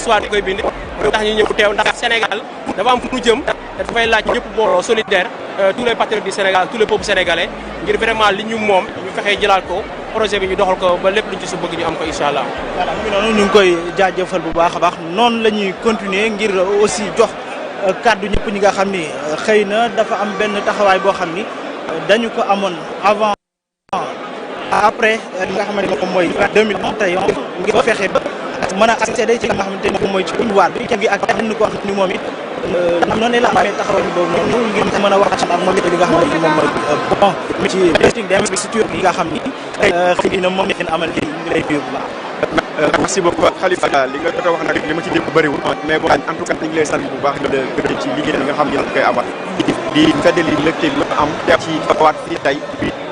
histoire di koy bind tax ñu ñëw teew ndax Sénégal dafa am fu mu jëm te dafay laaj ñëpp booloo solidaire tous les patriotes du Sénégal tous les peuples sénégalais ngir vraiment li ñu moom ñu fexee jëlaat ko projet bi ñu doxal ko ba lépp luñ ci su bëgg ñu am ko incha allah. voilà mu ngi noonu ñu ngi koy jaajëfal bu baax a baax noonu la ñuy continuer ngir aussi jox kàddu ñëpp ñi nga xam ni xëy na dafa am benn taxawaay boo xam ni dañu ko amoon avant après li nga xamante ne moom mooy 2021 ngir fexe ba mën a accéder ci li nga xamante ne moom mooy ci pouvoir bi gi ak kenn koo xam ni moom it noonu la amee taxawaay bi boobu noonu ngir mën a wax ak moom it li nga xamante ni moom mooy bon mi ci politique d'investiture yi nga xam ni xëy na moom ngeen amal ngi lay nuyu bu baax. merci beaucoup Khalifa li nga jot a wax nag li ma ci dégg bëriwul mais bon en tout cas ñu ngi lay sant bu baax di la gërëm ci liggéey bi nga xam ne koy amal di feddali lëkkale bi am ci waat fii tey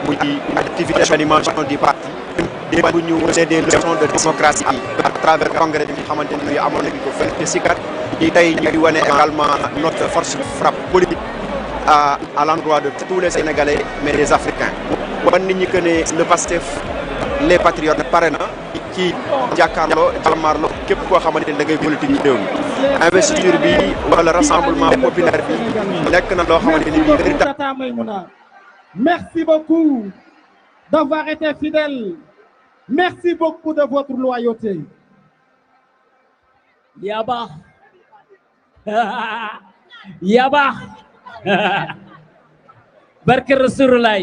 muy activité d'animation du parti démb bu ñu wone des leçons de démocratie à travers congrès bi nga xamante ni amoon nañu ko fële ci Sikar ñi tey ñu ngi wane également notre force de frappe politique à l'endroit de tous les Sénégalais mais des Africains wan nit ñi que ne le Pastef les patriotes pare na ci jàmmaarloo képp koo xamante ni da ngay politique ñu réew mi investiture bi wala rassemblement populaire bi nekk na loo xamante ni bii merci beaucoup d'avoir été fidèle. Merci beaucoup de votre loyauté. Yaba. Yaba. Barke Rasulullah.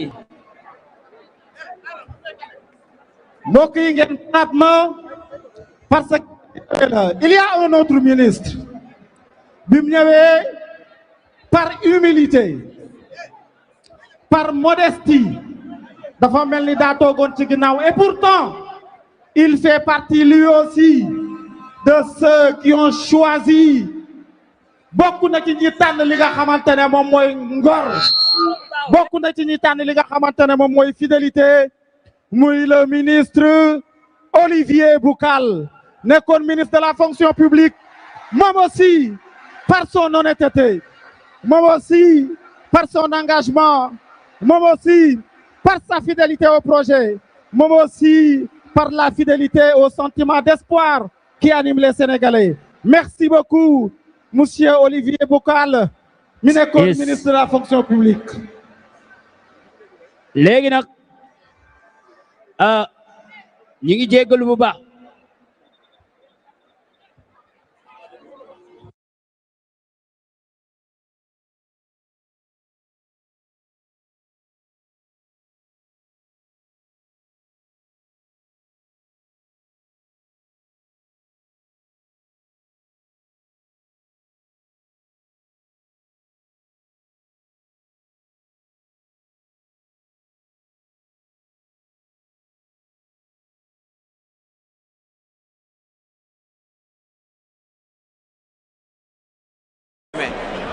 mbokk yi ngeen naat ma parce que il y a un autre ministre bi mu ñëwee par humilité par modestie dafa mel ni daa toogoon ci ginnaaw et pourtant il fait partie lui aussi de ceux qui ont choisi bokk na ci ñi tànn li nga xamante ne moom mooy ngor bokk na ci ñi tànn li nga xamante ne moom mooy fidélité muy le ministre Olivier Boucal nekkoon ministre de la fonction publique moom aussi par son honnêteté moom aussi par son engagement moom aussi par sa fidélité au projet moom aussi par la fidélité au sentiment d'espoir qui anime les Sénégalais. Merci beaucoup monsieur Olivier Boucal mi nekkoon ministre de la fonction publique. léegi nag ñi ngi jéggalu bu baax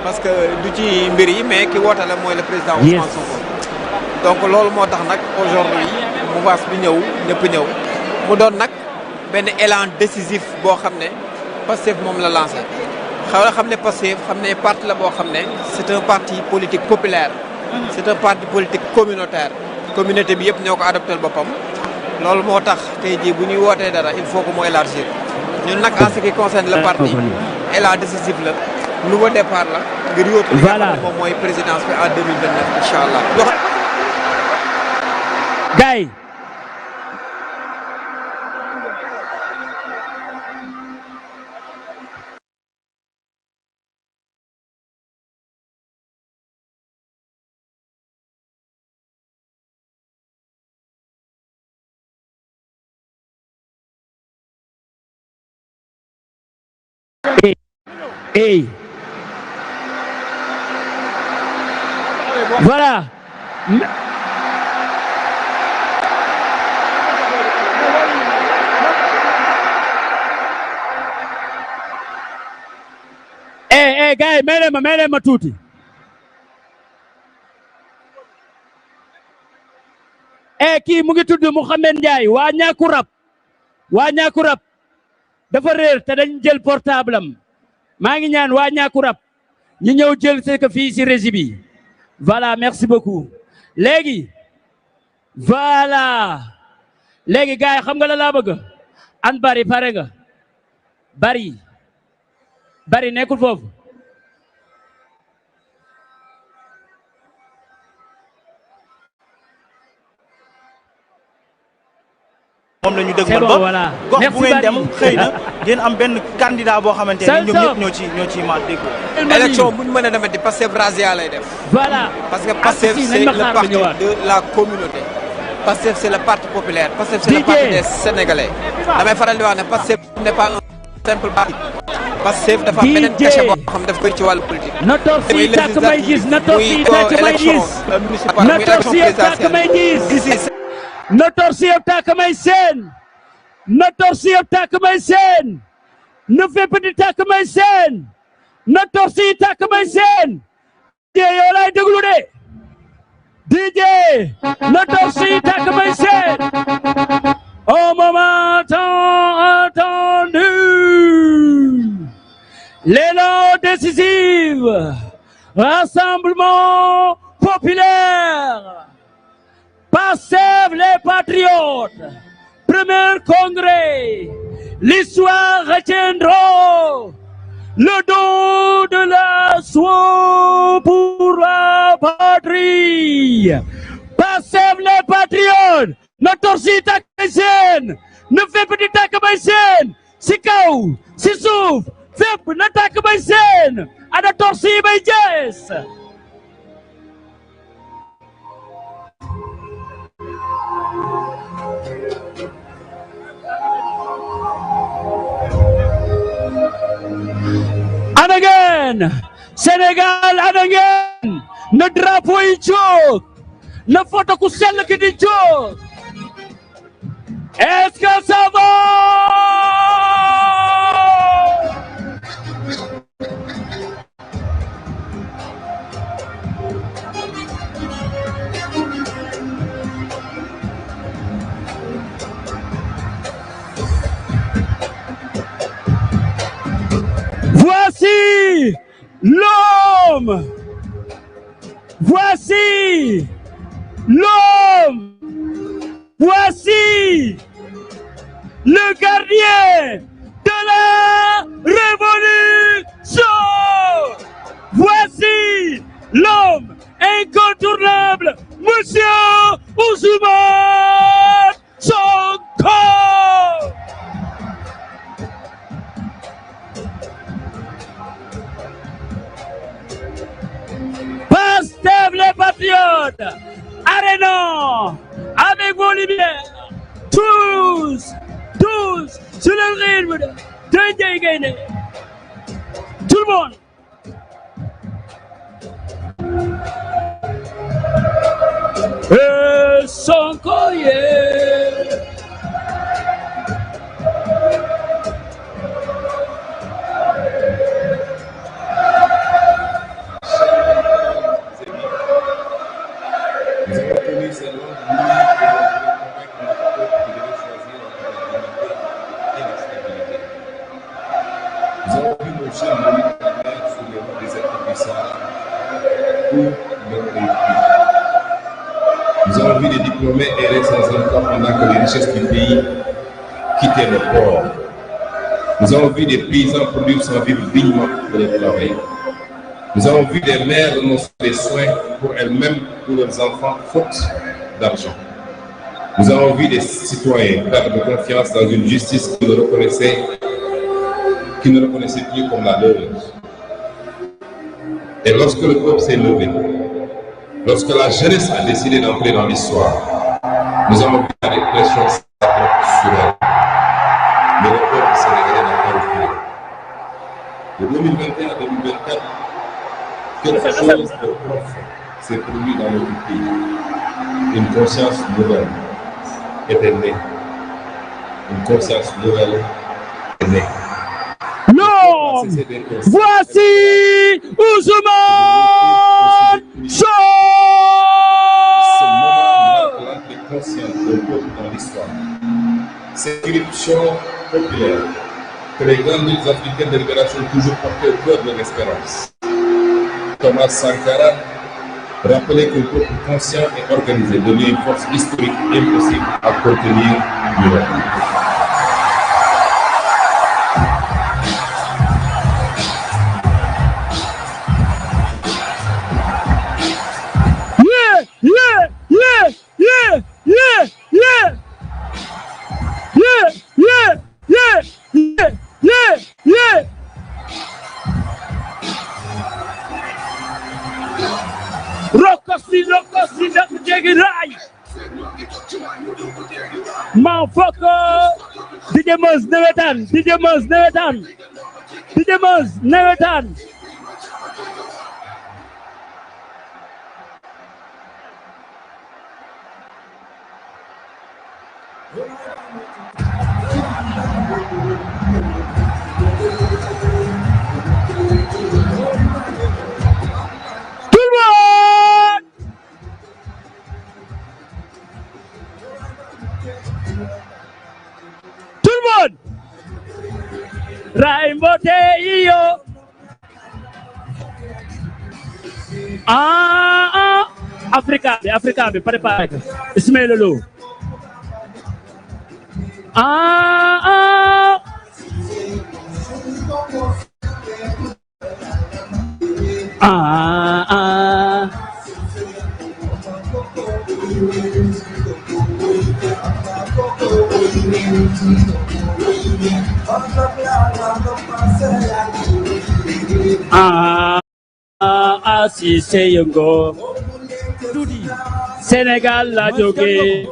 parce que du ci mbir yi mais ki woote la mooy le président Ousmane Sonko donc loolu moo tax nag aujourd'hui mouvance bi ñëw ñëpp ñëw mu doon nag benn élan décisif boo xam ne Pastef moom la lancé xam ne Pastef xam ne parti la boo xam ne c'est un parti politique populaire c'est un parti politique communautaire communauté bi yëpp ñoo ko adopté boppam loolu moo tax tey jii bu ñuy wootee dara il faut que mu élargir ñun nag en ce qui concerne le parti élan décisif la nouveau départ la ngir yóotu li nga xam ne moom mooy présidence bi en 2029 incha allah. gars yi voilà gars yi may leen ma tuuti kii mu ngi tudd Mouhamed Ndiaye waa Ñàkkurab dafa réer te dañ jël portable am maa ngi ñaan waa Ñàkkurab ñu ñëw jël ce que fii ci régie bi voilà merci beaucoup léegi voilà léegi gars yi xam nga la laa bëgg an bari pare nga bari bari nekkul foofu. moom la ñu dëgg c'est bon voilà gox merci bu ngeen dem Bari. xëy na ngeen am benn candidat boo xamante ne ñoom ñëpp ñoo ci ma dégg. élection bu ñu mën a demati Pastef razzia lay def. voilà parce que Pastef c'est le parti de la communauté. Pastef c'est le parti populaire. Pastef c'est le parti des Sénégalais. damay faral di wax ne Pastef n'est pas un simple parti. Pastef dafa am beneen cachet boo xam daf koy ci wàllu politique. na tor si tàkk may gis na tor si tàkk may gis na tor si tàkk may gis na tor si tàkk may seen na tor si tàkk may seen na fépp di tàkk may seen na tor si tàkk may seen DJ yow laay déglu de DJ na tor si tàkk may seen au moment attendu l'élan décisif rassemblement populaire Pastef les patriotes premier congrès l'histoire retiendra le don de la soi pour la patrie Pastef les patriotes na torsi tàkk may seen na fépp di tàkk may seen si kaw si suuf fépp na tàkk may seen ana torsi may jees and again Sénégal and again na drapeau yi jóg na photo ku sell ki di jóg est-ce que ça va voici l'homme voici l'homme voici le gardien de la révolution voici l'homme incontournable Monsieur Ousmane Sonko Pastef les patriotes Arena avec vos lumières tous sur le rythme de Ndiaye Gaindé tout le monde et Sonko Nous avons vu des diplômés errer sans emploi pendant que les richesses du pays quittaient le port. Nous avons vu des paysans produire sans vivre dignement de leur travail. Nous avons vu des mères renoncer des soins pour elles-mêmes, pour leurs enfants, faute d'argent. Nous avons vu des citoyens perdre confiance dans une justice qui ne reconnaissait plus comme la leur. Et lorsque le peuple s'est levé, lorsque la jeunesse a décidé d'entrer dans l'histoire, nous avons vu la répression s'abattre sur elle. Mais le peuple sénégalais n'a pas reculé. De 2021 à 2024, quelque chose de profond s'est produit dans notre pays. Une conscience nouvelle était née. Une conscience nouvelle est née. Non! Voici Ousmane Sonko! Ce moment marque l'entrée consciente d'un peuple dans l'histoire. Cette éruption populaire que les grandes luttes africaines de libération ont toujours portées au cœur de l'espérance. Thomas Sankara rappelait qu'un peuple conscient et organisé devient une force historique impossible à contenir durablement. nokos di def jéggi raay maa fokk DJ Meuz nawetaan DJ Meuz nawetaan DJ Meuz nawetaan Rai mbote iyo Africa bi préparé Ismaïla Lo Cissé Yongo Sénégal la jóge